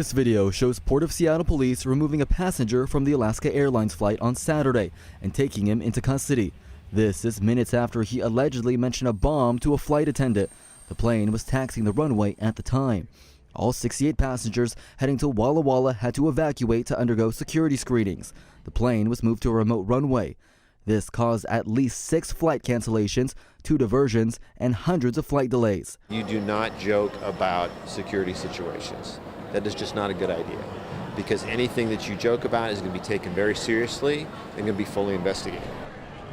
This video shows Port of Seattle police removing a passenger from the Alaska Airlines flight on Saturday and taking him into custody. This is minutes after he allegedly mentioned a bomb to a flight attendant. The plane was taxiing the runway at the time. All 68 passengers heading to Walla Walla had to evacuate to undergo security screenings. The plane was moved to a remote runway. This caused at least 6 flight cancellations, 2 diversions, and hundreds of flight delays. You do not joke about security situations. That is just not a good idea, because anything that you joke about is going to be taken very seriously and going to be fully investigated.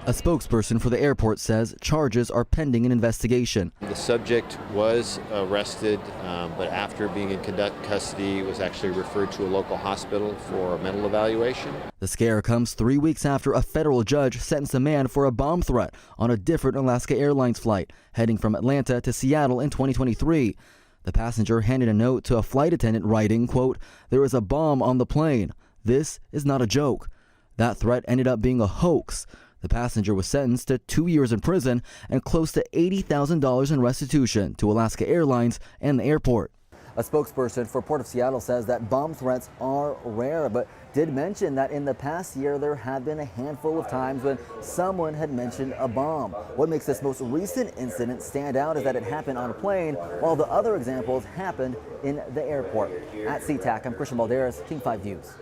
A spokesperson for the airport says charges are pending an investigation. The subject was arrested, but after being in custody was actually referred to a local hospital for a mental evaluation. The scare comes 3 weeks after a federal judge sentenced a man for a bomb threat on a different Alaska Airlines flight heading from Atlanta to Seattle in 2023. The passenger handed a note to a flight attendant writing, quote, "There is a bomb on the plane. This is not a joke." That threat ended up being a hoax. The passenger was sentenced to 2 years in prison and close to $80,000 in restitution to Alaska Airlines and the airport. A spokesperson for Port of Seattle says that bomb threats are rare, but did mention that in the past year there had been a handful of times when someone had mentioned a bomb. What makes this most recent incident stand out is that it happened on a plane, while the other examples happened in the airport. At SeaTac, I'm Christian Balderas, King 5 News.